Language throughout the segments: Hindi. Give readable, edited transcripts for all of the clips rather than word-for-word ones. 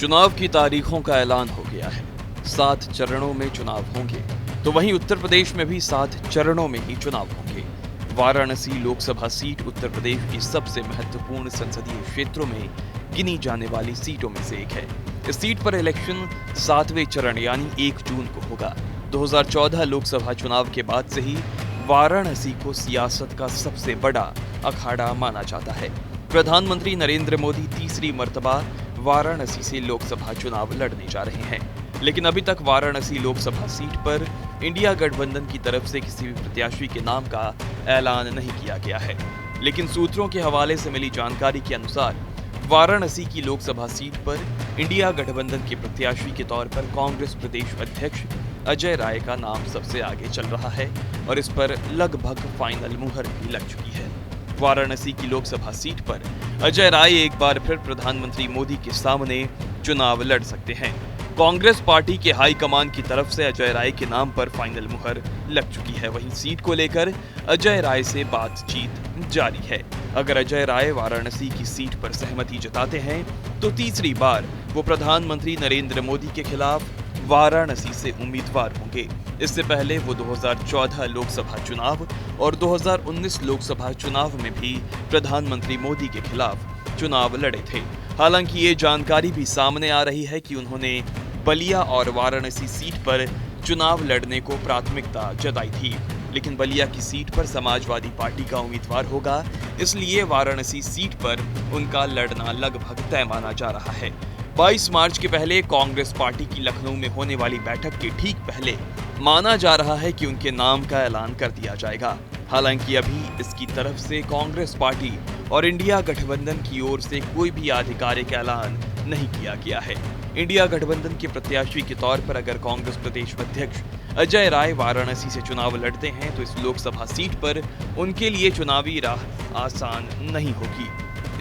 चुनाव की तारीखों का ऐलान हो गया है। 7 चरणों में चुनाव होंगे, तो वहीं उत्तर प्रदेश में भी 7 चरणों में ही चुनाव होंगे। वाराणसी लोकसभा सीट उत्तर प्रदेश की सबसे महत्वपूर्ण संसदीय क्षेत्रों में गिनी जाने वाली सीटों में से एक है। इस सीट पर इलेक्शन 7वें चरण यानी 1 जून को होगा। 2014 लोकसभा चुनाव के बाद से ही वाराणसी को सियासत का सबसे बड़ा अखाड़ा माना जाता है। प्रधानमंत्री नरेंद्र मोदी तीसरी मर्तबा वाराणसी से लोकसभा चुनाव लड़ने जा रहे हैं, लेकिन अभी तक वाराणसी लोकसभा सीट पर इंडिया गठबंधन की तरफ से किसी भी प्रत्याशी के नाम का ऐलान नहीं किया गया है। लेकिन सूत्रों के हवाले से मिली जानकारी के अनुसार वाराणसी की लोकसभा सीट पर इंडिया गठबंधन के प्रत्याशी के तौर पर कांग्रेस प्रदेश अध्यक्ष अजय राय का नाम सबसे आगे चल रहा है और इस पर लगभग फाइनल मुहर भी लग चुकी है। वाराणसी की लोकसभा सीट पर अजय राय एक बार फिर प्रधानमंत्री मोदी के सामने चुनाव लड़ सकते हैं। कांग्रेस पार्टी के हाईकमान की तरफ से अजय राय के नाम पर फाइनल मुहर लग चुकी है। वहीं सीट को लेकर अजय राय से बातचीत जारी है। अगर अजय राय वाराणसी की सीट पर सहमति जताते हैं तो तीसरी बार वो प्रधानमंत्री नरेंद्र मोदी के खिलाफ वाराणसी से उम्मीदवार होंगे। इससे पहले वो 2014 लोकसभा चुनाव और 2019 लोकसभा चुनाव में भी प्रधानमंत्री मोदी के खिलाफ चुनाव लड़े थे। हालांकि ये जानकारी भी सामने आ रही है कि उन्होंने बलिया और वाराणसी सीट पर चुनाव लड़ने को प्राथमिकता जताई थी, लेकिन बलिया की सीट पर समाजवादी पार्टी का उम्मीदवार होगा, इसलिए वाराणसी सीट पर उनका लड़ना लगभग तय माना जा रहा है। 22 मार्च के पहले कांग्रेस पार्टी की लखनऊ में होने वाली बैठक के ठीक पहले माना जा रहा है कि उनके नाम का ऐलान कर दिया जाएगा। हालांकि अभी इसकी तरफ से कांग्रेस पार्टी और इंडिया गठबंधन की ओर से कोई भी आधिकारिक ऐलान नहीं किया गया है। इंडिया गठबंधन के प्रत्याशी के तौर पर अगर कांग्रेस प्रदेश अध्यक्ष अजय राय वाराणसी से चुनाव लड़ते हैं तो इस लोकसभा सीट पर उनके लिए चुनावी राह आसान नहीं होगी।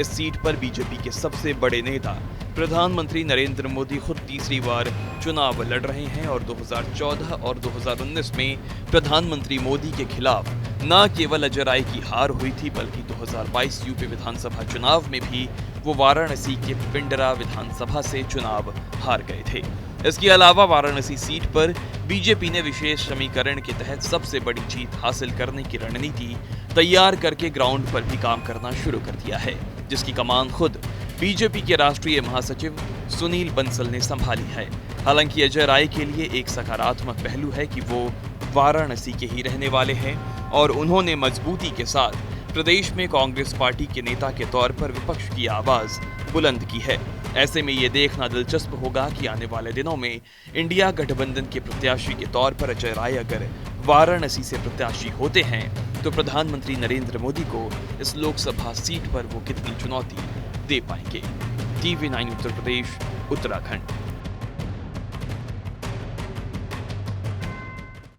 इस सीट पर बीजेपी के सबसे बड़े नेता प्रधानमंत्री नरेंद्र मोदी खुद तीसरी बार चुनाव लड़ रहे हैं और 2014 और 2019 में प्रधानमंत्री मोदी के खिलाफ न केवल अजय राय की हार हुई थी, बल्कि 2022 यूपी विधानसभा चुनाव में भी वो वाराणसी के पिंडरा विधानसभा से चुनाव हार गए थे। इसके अलावा वाराणसी सीट पर बीजेपी ने विशेष समीकरण के तहत सबसे बड़ी जीत हासिल करने की रणनीति तैयार करके ग्राउंड पर भी काम करना शुरू कर दिया है, जिसकी कमान खुद बीजेपी के राष्ट्रीय महासचिव सुनील बंसल ने संभाली है। हालांकि अजय राय के लिए एक सकारात्मक पहलू है कि वो वाराणसी के ही रहने वाले हैं और उन्होंने मजबूती के साथ प्रदेश में कांग्रेस पार्टी के नेता के तौर पर विपक्ष की आवाज बुलंद की है। ऐसे में ये देखना दिलचस्प होगा कि आने वाले दिनों में इंडिया गठबंधन के प्रत्याशी के तौर पर अजय राय अगर वाराणसी से प्रत्याशी होते हैं तो प्रधानमंत्री नरेंद्र मोदी को इस लोकसभा सीट पर वो कितनी चुनौती दे पाएंगे। TV9 उत्तर प्रदेश, उत्तराखंड।